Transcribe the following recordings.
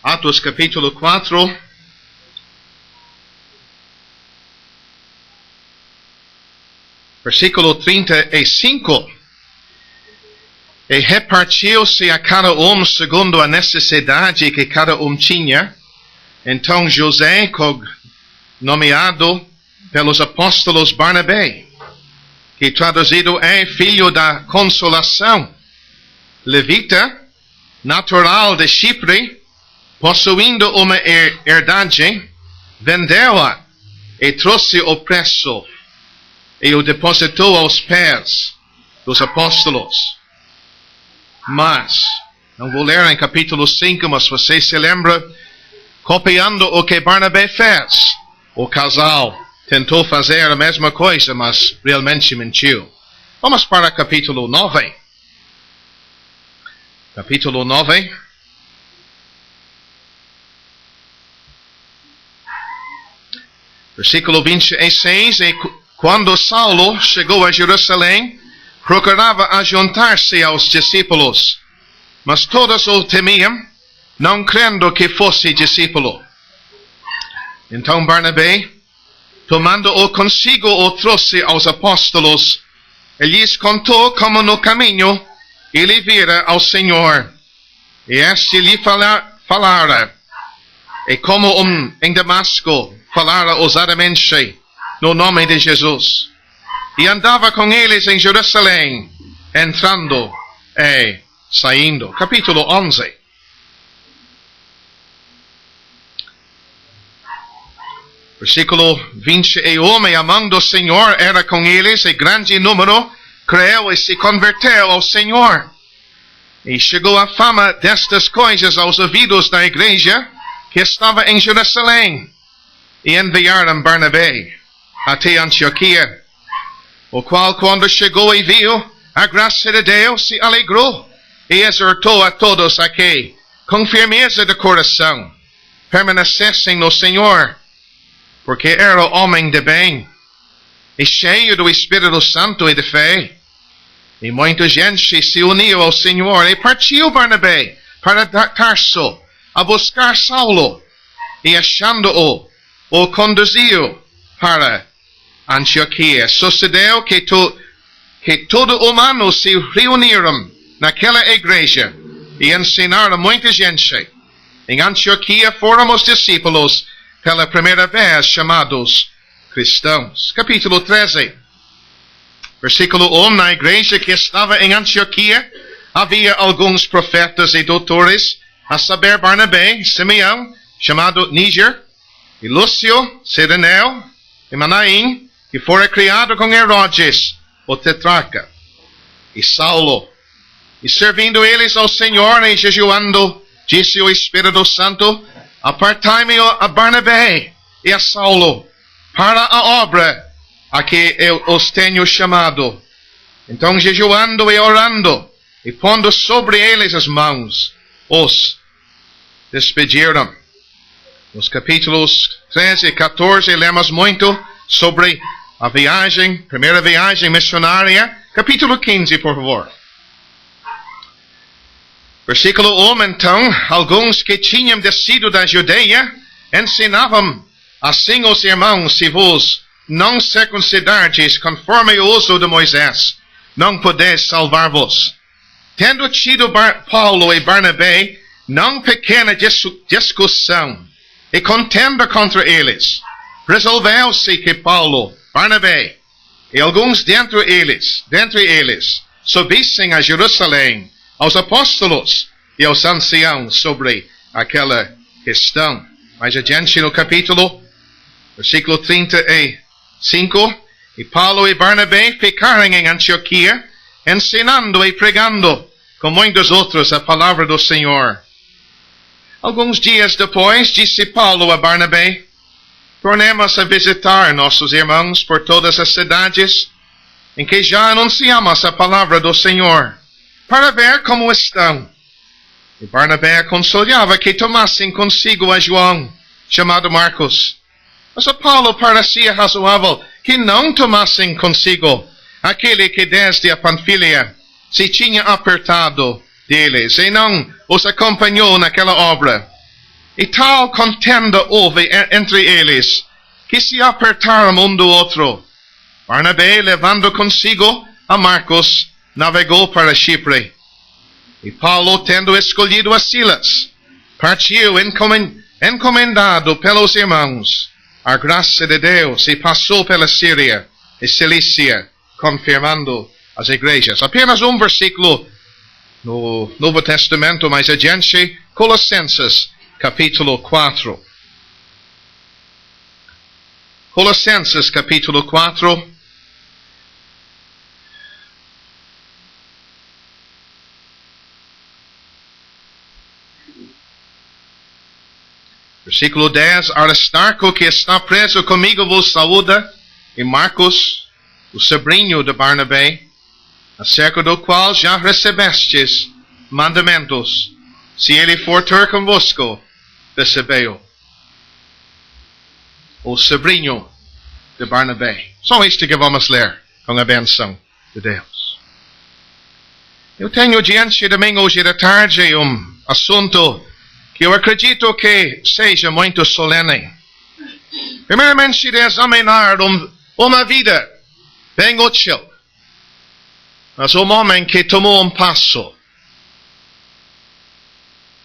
Atos capítulo 4. Versículo 35. E repartiu-se a cada segundo a necessidade que cada tinha. Então José, nomeado pelos apóstolos Barnabé, que traduzido é filho da consolação, levita, natural de Chipre, possuindo uma herdade, vendeu-a e trouxe o preço e o depositou aos pés dos apóstolos. Mas, não vou ler em capítulo 5, mas você se lembra, copiando o que Barnabé fez, o casal tentou fazer a mesma coisa, mas realmente mentiu. Vamos para capítulo 9. Capítulo 9. Versículo 26. E quando Saulo chegou a Jerusalém, procurava ajuntar-se aos discípulos, mas todos o temiam, não crendo que fosse discípulo. Então Barnabé, tomando-o consigo, o trouxe aos apóstolos, e lhes contou como no caminho ele vira ao Senhor, e este lhe falara, e como em Damasco falara ousadamente no nome de Jesus. E andava com eles em Jerusalém, entrando e saindo. Capítulo 11. Versículo 21. E a mão do Senhor era com eles, e grande número creu e se converteu ao Senhor. E chegou a fama destas coisas aos ouvidos da igreja que estava em Jerusalém. E enviaram Barnabé até Antioquia, o qual, quando chegou e viu a graça de Deus, se alegrou e exortou a todos a que, com firmeza de coração, permanecessem no Senhor, porque era homem de bem, e cheio do Espírito Santo e de fé. E muita gente se uniu ao Senhor, e partiu Barnabé para Tarso a buscar Saulo, e achando-o, o conduziu para Antioquia. Sucedeu que todo humano se reuniram naquela igreja e ensinaram muita gente. Em Antioquia foram os discípulos pela primeira vez chamados cristãos. Capítulo 13. Versículo 1. Na igreja que estava em Antioquia havia alguns profetas e doutores, a saber Barnabé, Simeão, chamado Níger, e Lúcio, Cireneu, e Manaim, que fora criado com Herodes, o tetrarca, e Saulo. E servindo eles ao Senhor e jejuando, disse o Espírito Santo: apartai-me a Barnabé e a Saulo para a obra a que eu os tenho chamado. Então, jejuando e orando, e pondo sobre eles as mãos, os despediram. Nos capítulos 13 e 14, lemos muito sobre a viagem, primeira viagem missionária. Capítulo 15, por favor. Versículo 1, então, alguns que tinham descido da Judeia ensinavam assim os irmãos: se vos não circuncidardes conforme o uso de Moisés, não podeis salvar-vos. Tendo tido Paulo e Barnabé não pequena discussão e contenda contra eles, resolveu-se que Paulo, Barnabé e alguns dentre eles subissem a Jerusalém aos apóstolos e aos anciãos sobre aquela questão. Mais adiante no capítulo, versículo 35, e Paulo e Barnabé ficaram em Antioquia, ensinando e pregando com muitos outros a palavra do Senhor. Alguns dias depois, disse Paulo a Barnabé: tornemos a visitar nossos irmãos por todas as cidades em que já anunciamos a palavra do Senhor, para ver como estão. E Barnabé aconselhava que tomassem consigo a João, chamado Marcos. Mas a Paulo parecia razoável que não tomassem consigo aquele que desde a Panfilia se tinha apertado deles, e não os acompanhou naquela obra. E tal contenda houve entre eles, que se apertaram um do outro. Barnabé, levando consigo a Marcos, navegou para Chipre. E Paulo, tendo escolhido a Silas, partiu encomendado pelos irmãos a graça de Deus e passou pela Síria e Cilícia, confirmando as igrejas. Apenas um versículo no Novo Testamento mais adiante, Colossenses, capítulo 4. Colossenses, capítulo 4. Versículo 10. Aristarco, que está preso comigo, vos saúda, e Marcos, o sobrinho de Barnabé, acerca do qual já recebestes mandamentos. Se ele for ter convosco, recebei-o. O sobrinho de Barnabé. Só isto que vamos ler com a benção de Deus. Eu tenho diante de mim hoje da tarde assunto que eu acredito que seja muito solene. Primeiramente, de examinar uma vida bem útil. Mas um homem que tomou passo.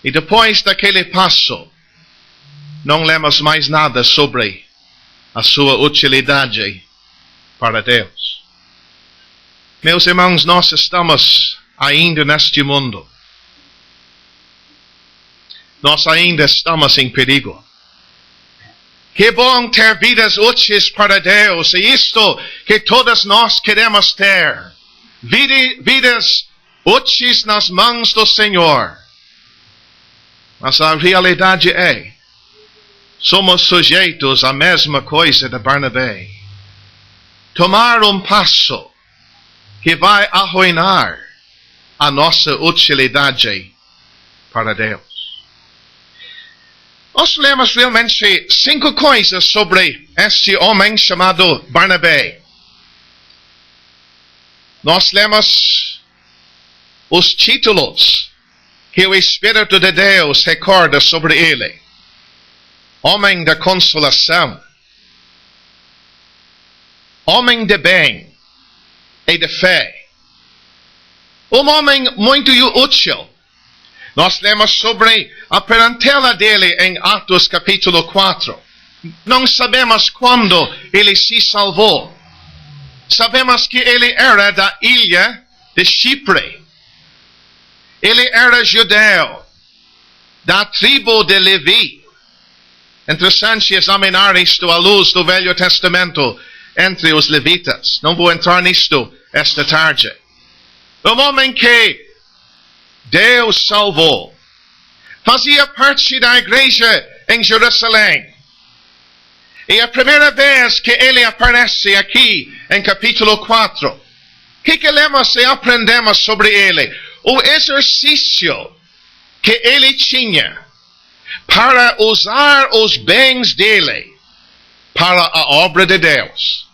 E depois daquele passo, não lemos mais nada sobre a sua utilidade para Deus. Meus irmãos, nós estamos ainda neste mundo. Nós ainda estamos em perigo. Que bom ter vidas úteis para Deus. E isto que todos nós queremos ter. Vidas úteis nas mãos do Senhor. Mas a realidade é, somos sujeitos à mesma coisa de Barnabé. Tomar passo que vai arruinar a nossa utilidade para Deus. Nós lemos realmente 5 coisas sobre este homem chamado Barnabé. Nós lemos os títulos que o Espírito de Deus recorda sobre ele. Homem da consolação. Homem de bem e de fé. Um homem muito útil. Nós lemos sobre a parentela dele em Atos capítulo 4. Não sabemos quando ele se salvou. Sabemos que ele era da ilha de Chipre. Ele era judeu, da tribo de Levi. Interessante examinar isto à luz do Velho Testamento entre os levitas. Não vou entrar nisto esta tarde. Um homem que Deus salvou. Fazia parte da igreja em Jerusalém. E a primeira vez que ele aparece aqui em capítulo 4, o que lemos e aprendemos sobre ele? O exercício que ele tinha para usar os bens dele para a obra de Deus.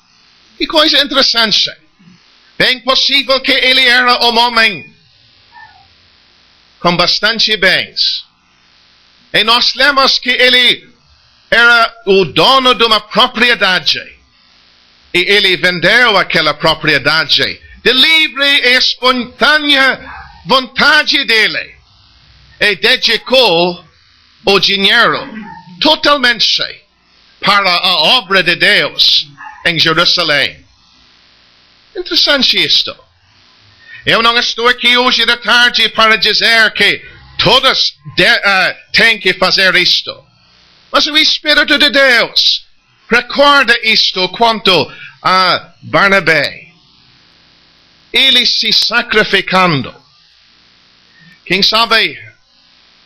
Que coisa interessante. Bem possível que ele era um homem com bastante bens. E nós lemos que ele era o dono de uma propriedade. E ele vendeu aquela propriedade de livre e espontânea vontade dele. E dedicou o dinheiro totalmente para a obra de Deus em Jerusalém. Interessante isto. Eu não estou aqui hoje da tarde para dizer que todos têm que fazer isto. Mas o Espírito de Deus recorda isto quanto a Barnabé. Ele se sacrificando. Quem sabe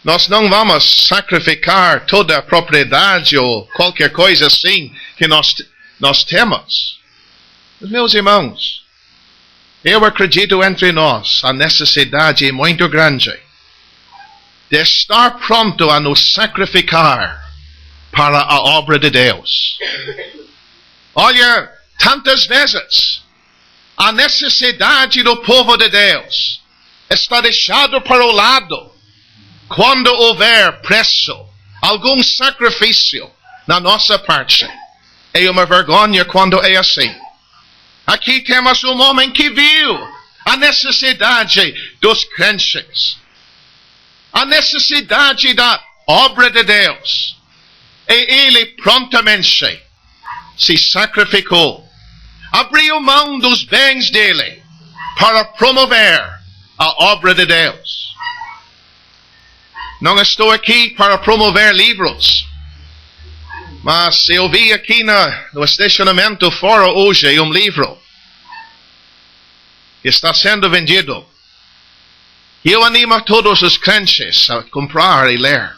nós não vamos sacrificar toda a propriedade ou qualquer coisa assim que nós temos. Mas, meus irmãos, eu acredito entre nós a necessidade muito grande de estar pronto a nos sacrificar para a obra de Deus. Olha, tantas vezes a necessidade do povo de Deus está deixado para o lado quando houver preço algum sacrifício na nossa parte. É uma vergonha quando é assim. Aqui temos um homem que viu a necessidade dos crentes, a necessidade da obra de Deus. E ele prontamente se sacrificou, abriu mão dos bens dele para promover a obra de Deus. Não estou aqui para promover livros, mas eu vi aqui no estacionamento fora hoje um livro que está sendo vendido. E eu animo todos os crentes a comprar e ler.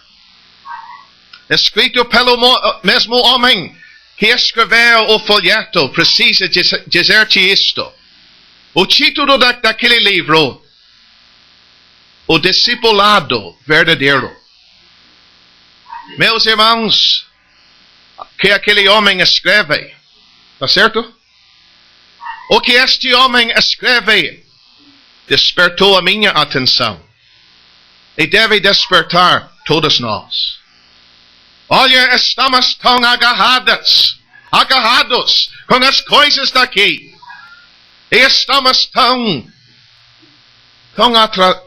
Escrito pelo mesmo homem que escreveu o folheto, precisa dizer-te isto. O título daquele livro: O Discipulado Verdadeiro. Meus irmãos, que aquele homem escreve, tá certo? O que este homem escreve despertou a minha atenção e deve despertar todos nós. Olha, estamos tão agarrados com as coisas daqui. E estamos tão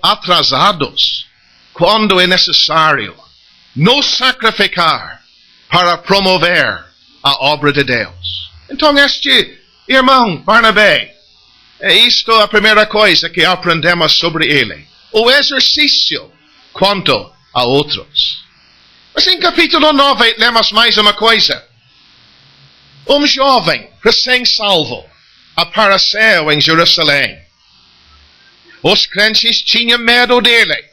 atrasados quando é necessário nos sacrificar para promover a obra de Deus. Então este irmão Barnabé, é isto a primeira coisa que aprendemos sobre ele. O exercício quanto a outros. Mas em capítulo 9 lemos mais uma coisa. Um jovem recém-salvo apareceu em Jerusalém. Os crentes tinham medo dele.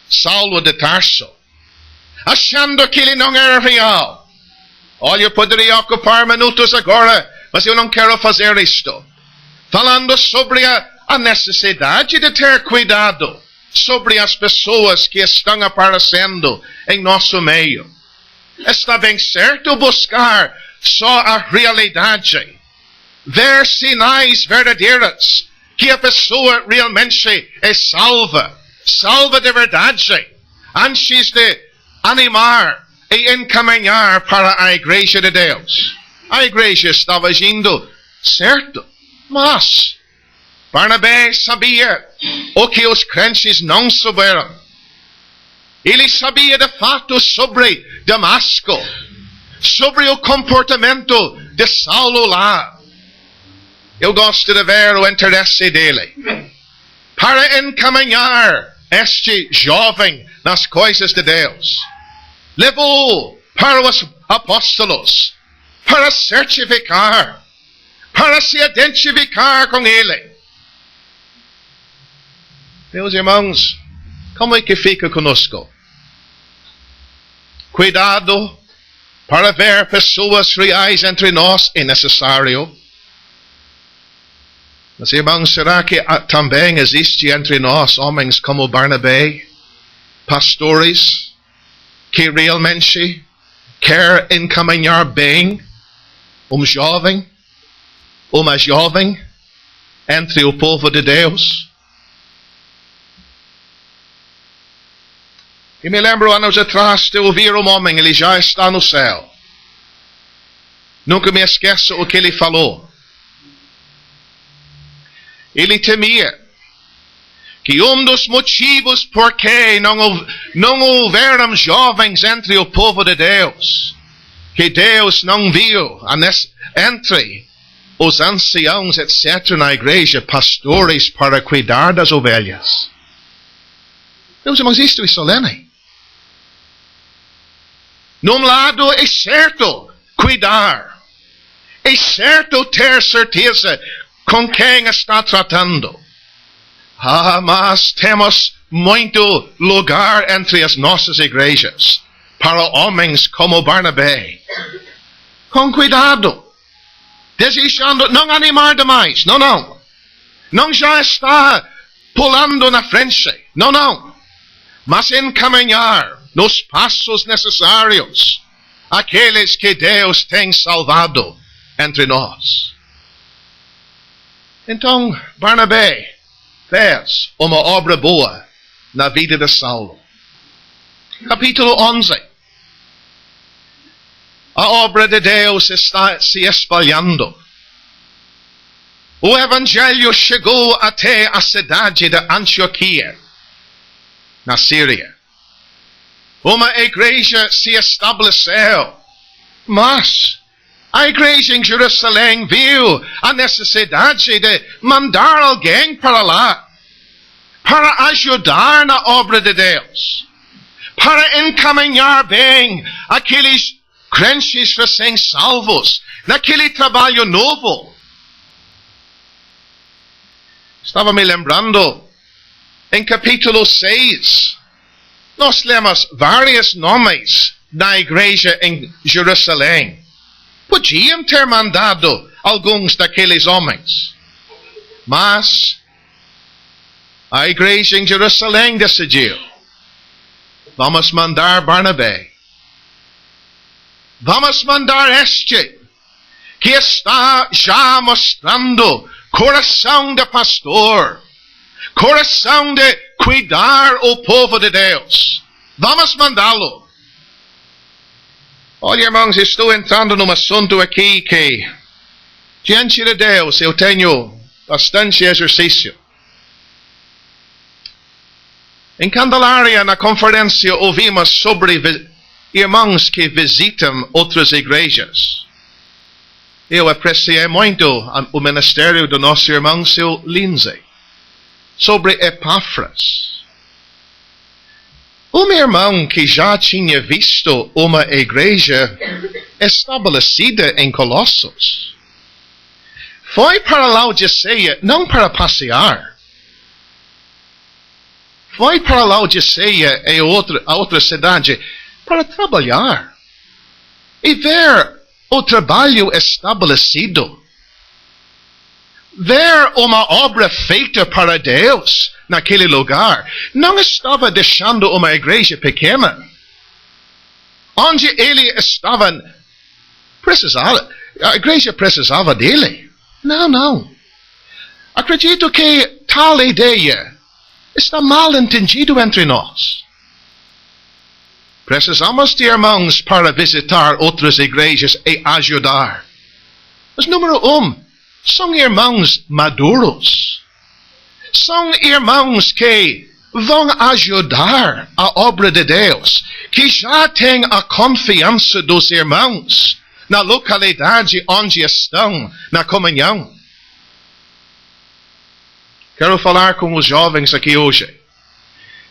Saulo de Tarso, achando que ele não era real. Olha, eu poderia ocupar minutos agora, mas eu não quero fazer isto. Falando sobre a necessidade de ter cuidado sobre as pessoas que estão aparecendo em nosso meio. Está bem certo buscar só a realidade, ver sinais verdadeiros que a pessoa realmente é salva de verdade, antes de animar e encaminhar para a igreja de Deus. A igreja estava indo certo, mas Barnabé sabia o que os crentes não souberam. Ele sabia de fato sobre Damasco, sobre o comportamento de Saulo lá. Eu gosto de ver o interesse dele para encaminhar este jovem nas coisas de Deus. Levou para os apóstolos para certificar, para se identificar com ele. Meus irmãos, como é que fica conosco? Cuidado para ver pessoas reais entre nós é necessário. Mas irmãos, será que também existe entre nós homens como Barnabé, pastores, que realmente quer encaminhar bem jovem, uma jovem entre o povo de Deus? E me lembro anos atrás de ouvir um homem, ele já está no céu. Nunca me esqueço o que ele falou. Ele temia que um dos motivos por que não houveram jovens entre o povo de Deus, que Deus não viu entre os anciãos, etc., na igreja, pastores para cuidar das ovelhas. Meus irmãos, isto é solene. Num lado é certo cuidar, é certo ter certeza com quem está tratando. Mas temos muito lugar entre as nossas igrejas para homens como Barnabé. Com cuidado, desejando não animar demais, não já está pulando na frente, não, mas encaminhar nos passos necessários aqueles que Deus tem salvado entre nós. Então, Barnabé fez uma obra boa na vida de Saulo. Capítulo 11. A obra de Deus está se espalhando. O evangelho chegou até a cidade de Antioquia, na Síria. Uma igreja se estabeleceu, mas a igreja em Jerusalém viu a necessidade de mandar alguém para lá, para ajudar na obra de Deus, para encaminhar bem aqueles crentes recém-salvos naquele trabalho novo. Estava me lembrando, em capítulo 6, nós lemos vários nomes da igreja em Jerusalém. Podiam ter mandado alguns daqueles homens, mas a igreja em Jerusalém decidiu: vamos mandar Barnabé. Vamos mandar este, que está já mostrando coração de pastor, coração de cuidar o povo de Deus. Vamos mandá-lo. Olha, irmãos, estou entrando num assunto aqui que, diante de Deus, eu tenho bastante exercício. Em Candelária, na conferência, ouvimos sobre irmãos que visitam outras igrejas. Eu apreciei muito o ministério do nosso irmão, seu Lindsay, sobre Epáfras. Um irmão que já tinha visto uma igreja estabelecida em Colossos foi para Laodiceia não para passear. Foi para Laodiceia e a outra cidade para trabalhar e ver o trabalho estabelecido. Ver uma obra feita para Deus naquele lugar. Não estava deixando uma igreja pequena, onde ele estava a igreja precisava dele. Não. Acredito que tal ideia está mal entendido entre nós. Precisamos de irmãos para visitar outras igrejas e ajudar. Mas número 1, são irmãos maduros. São irmãos que vão ajudar a obra de Deus, que já têm a confiança dos irmãos na localidade onde estão, na comunhão. Quero falar com os jovens aqui hoje.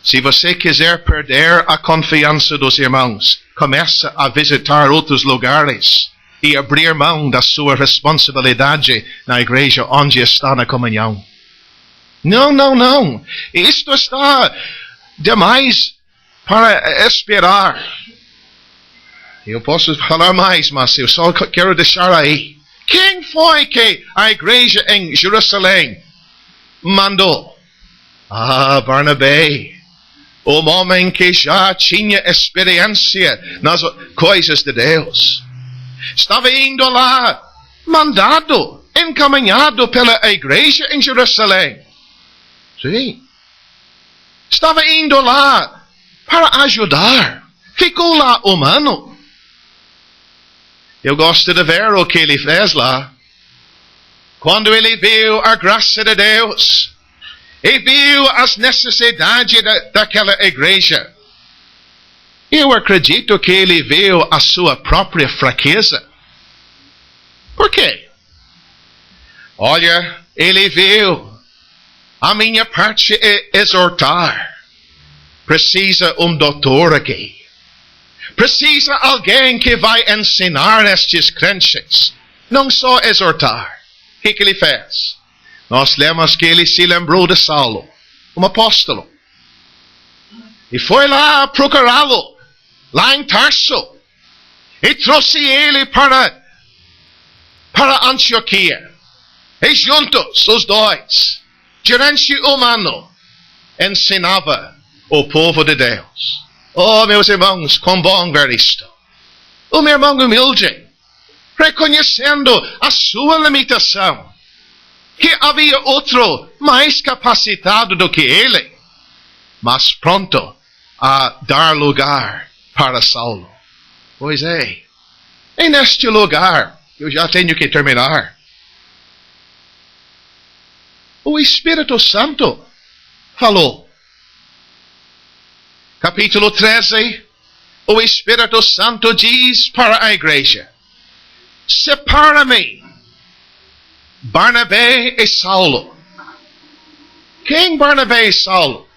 Se você quiser perder a confiança dos irmãos, começa a visitar outros lugares e abrir mão da sua responsabilidade na igreja onde está na comunhão. Não. Isto está demais para esperar. Eu posso falar mais, mas eu só quero deixar aí. Quem foi que a igreja em Jerusalém mandou? Barnabé. Um homem que já tinha experiência nas coisas de Deus. Estava indo lá, mandado, encaminhado pela igreja em Jerusalém. Sim. Estava indo lá para ajudar. Ficou lá humano. Eu gosto de ver o que ele fez lá. Quando ele viu a graça de Deus, e viu as necessidades daquela igreja, eu acredito que ele viu a sua própria fraqueza. Por quê? Olha, ele viu, a minha parte é exortar. Precisa um doutor aqui. Precisa alguém que vai ensinar estes crentes, não só exortar. O que ele fez? Nós lemos que ele se lembrou de Saulo, um apóstolo. E foi lá procurá-lo, lá em Tarso. E trouxe ele para Antioquia. E juntos, os dois, gerente humano, ensinava o povo de Deus. Oh, meus irmãos, quão bom ver isto. Um irmão humilde, reconhecendo a sua limitação, que havia outro mais capacitado do que ele, mas pronto a dar lugar para Saulo. Pois é, E neste lugar, eu já tenho que terminar. O Espírito Santo falou. Capítulo 13, o Espírito Santo diz para a igreja: separa-me, Barnabé e Saulo. Quem Barnabé e Saulo?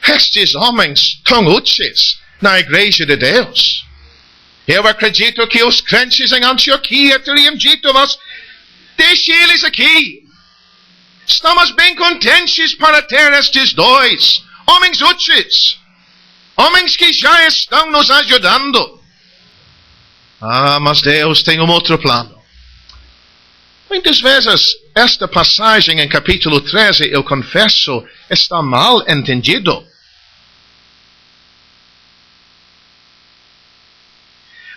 Estes homens tão úteis na igreja de Deus. Eu acredito que os crentes em Antioquia teriam dito, mas deixe eles aqui. Estamos bem contentes para ter estes dois homens úteis. Homens que já estão nos ajudando. Mas Deus tem um outro plano. Muitas vezes, esta passagem em capítulo 13, eu confesso, está mal entendido.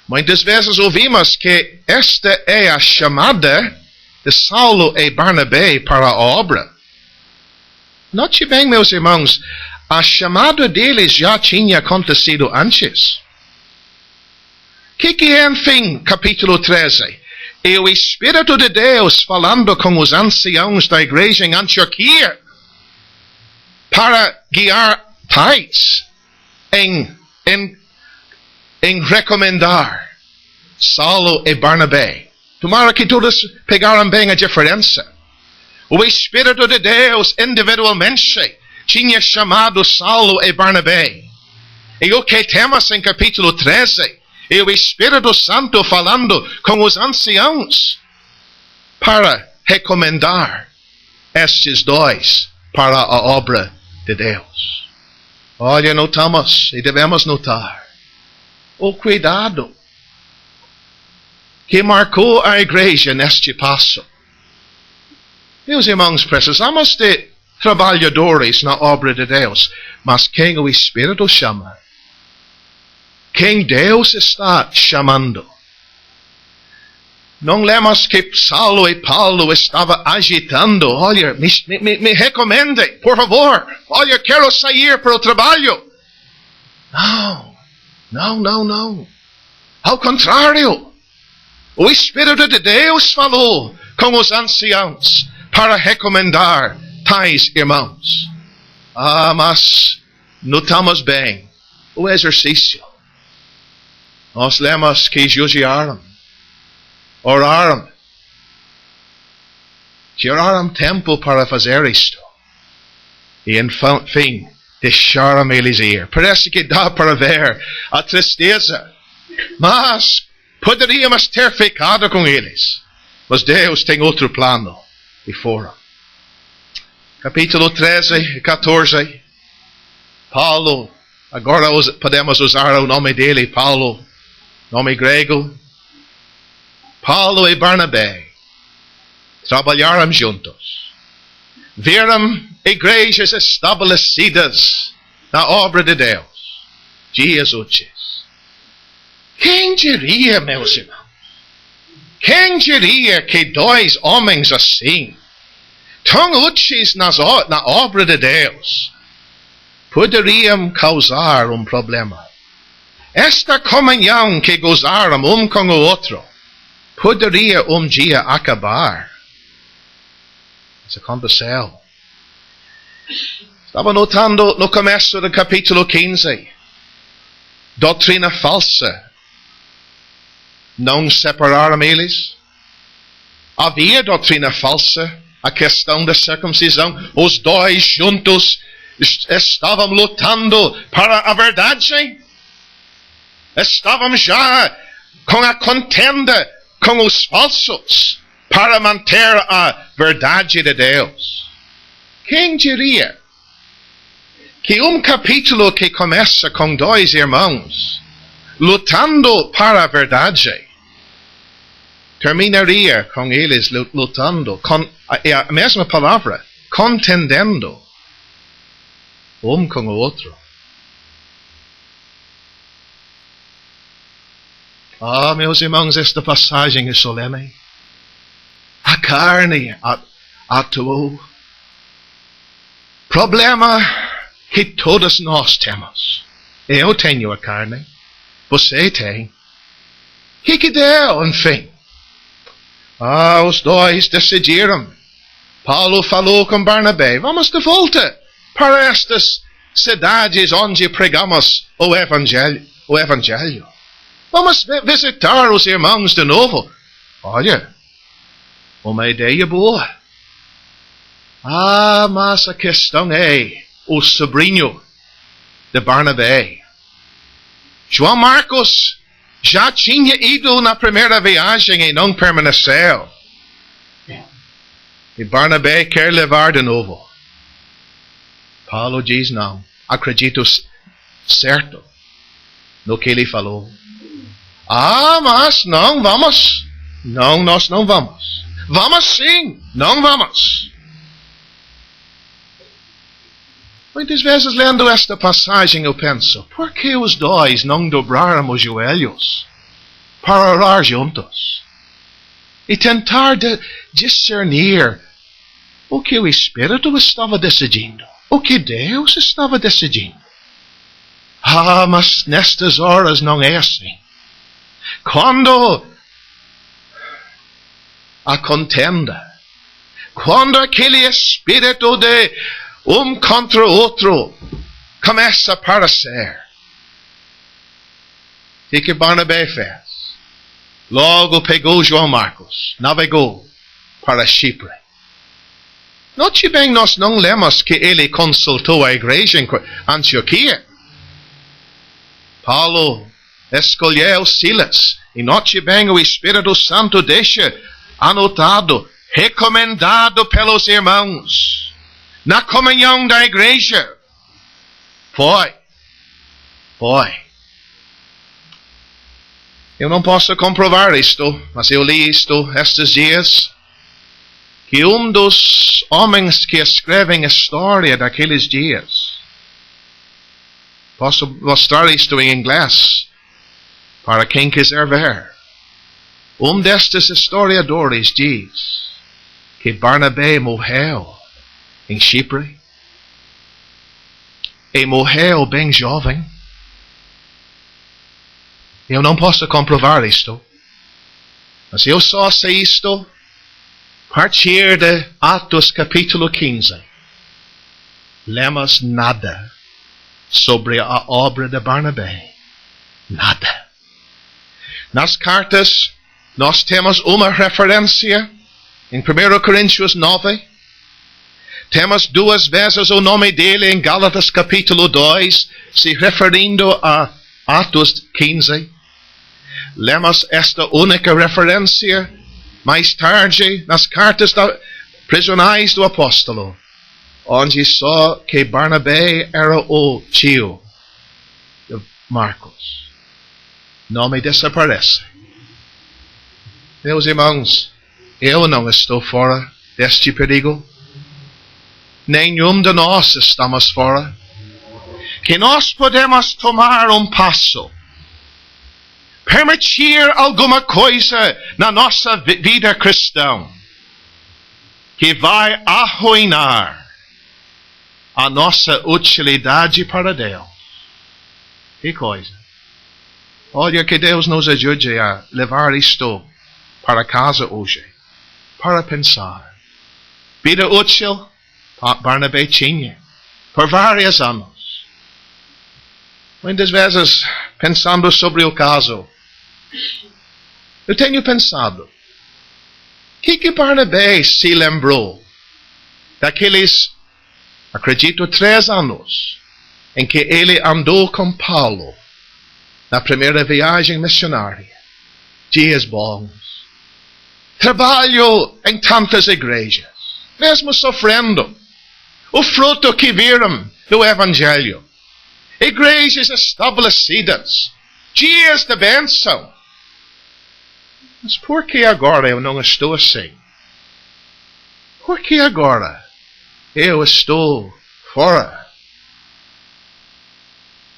Muitas vezes ouvimos que esta é a chamada de Saulo e Barnabé para a obra. Note bem, meus irmãos, a chamada deles já tinha acontecido antes. O que é, enfim, capítulo 13? É o Espírito de Deus falando com os anciãos da igreja em Antioquia para guiar tais em recomendar Saulo e Barnabé. Tomara que todos pegaram bem a diferença. O Espírito de Deus individualmente tinha chamado Saulo e Barnabé. E o que temos em capítulo 13 é o Espírito Santo falando com os anciãos para recomendar estes dois para a obra de Deus. Olha, notamos e devemos notar o cuidado que marcou a igreja neste passo. Meus irmãos, precisamos de trabalhadores na obra de Deus, mas quem o Espírito chama, quem Deus está chamando. Não lemos que Saulo e Paulo estavam agitando. Olha, me recomende, por favor. Olha, quero sair para o trabalho. Não. Ao contrário, o Espírito de Deus falou com os anciãos para recomendar tais irmãos. Mas notamos bem o exercício. Nós lemos que jejuaram, oraram, tiraram tempo para fazer isto. E enfim, deixaram eles ir. Parece que dá para ver a tristeza. Mas poderíamos ter ficado com eles. Mas Deus tem outro plano. E foram. Capítulo 13 e 14. Paulo. Agora podemos usar o nome dele, Paulo. Nome grego. Paulo e Barnabé trabalharam juntos. Viram igrejas estabelecidas na obra de Deus. Dias úteis. Quem diria, meus irmãos? Quem diria que dois homens assim, tão úteis na obra de Deus, poderiam causar um problema? Esta comunhão que gozaram um com o outro poderia um dia acabar. Isso aconteceu. Estava notando no começo do capítulo 15. Doutrina falsa. Não separaram eles. Havia doutrina falsa. A questão da circuncisão. Os dois juntos estavam lutando para a verdade. Estavam já com a contenda com os falsos para manter a verdade de Deus. Quem diria que um capítulo que começa com dois irmãos lutando para a verdade terminaria com eles lutando, é a mesma palavra, contendendo um com o outro. Meus irmãos, esta passagem é solene. A carne atuou. Problema que todos nós temos. Eu tenho a carne. Você tem. Que deu, enfim? Os dois decidiram. Paulo falou com Barnabé: vamos de volta para estas cidades onde pregamos o evangelho. Vamos visitar os irmãos de novo. Olha, uma ideia boa. Mas a questão é o sobrinho de Barnabé. João Marcos já tinha ido na primeira viagem e não permaneceu. E Barnabé quer levar de novo. Paulo diz: não, acredito certo no que ele falou. Mas não vamos. Não, nós não vamos. Vamos sim, não vamos. Muitas vezes, lendo esta passagem, eu penso: por que os dois não dobraram os joelhos para orar juntos? E tentar discernir o que o Espírito estava decidindo, o que Deus estava decidindo. Mas nestas horas não é assim. Quando a contenda, quando aquele espírito de contra outro começa a aparecer, o que Barnabé fez? Logo pegou João Marcos, navegou para Chipre. Note bem, nós não lemos que ele consultou a igreja em Antioquia. Paulo escolheu Silas. E note bem, o Espírito Santo deixa anotado, recomendado pelos irmãos, na comunhão da igreja. Foi. Eu não posso comprovar isto, mas eu li isto estes dias, que um dos homens que escrevem a história daqueles dias, posso mostrar isto em inglês, para quem quiser ver. Um destes historiadores diz que Barnabé morreu em Chipre, e morreu bem jovem. Eu não posso comprovar isto, mas eu só sei isto a partir de Atos capítulo 15. Lemos nada sobre a obra de Barnabé. Nada. Nas cartas, nós temos uma referência em 1 Coríntios 9. Temos 2 vezes o nome dele em Gálatas capítulo 2, se referindo a Atos 15. Lemos esta única referência mais tarde nas cartas prisionais do apóstolo, onde só que Barnabé era o tio de Marcos. Nome desaparece. Meus irmãos, eu não estou fora deste perigo. Nenhum de nós estamos fora. Que nós podemos tomar um passo, permitir alguma coisa na nossa vida cristã que vai arruinar a nossa utilidade para Deus. Que coisa. Olha, que Deus nos ajude a levar isto para casa hoje, para pensar. Vida útil, Barnabé tinha por vários anos. Muitas vezes, pensando sobre o caso, eu tenho pensado, que Barnabé se lembrou daqueles, acredito, 3 anos em que ele andou com Paulo na primeira viagem missionária. Dias bons. Trabalho em tantas igrejas, mesmo sofrendo. O fruto que viram do Evangelho. Igrejas estabelecidas. Dias de bênção. Mas por que agora eu não estou assim? Por que agora eu estou fora?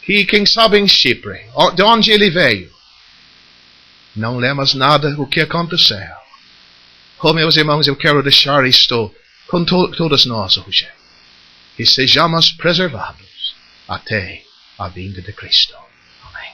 Que quem sabe em Chipre, de onde ele veio, não lemos nada do que aconteceu. Oh, meus irmãos, eu quero deixar isto com todos nós hoje. Que sejamos preservados até a vinda de Cristo. Amém.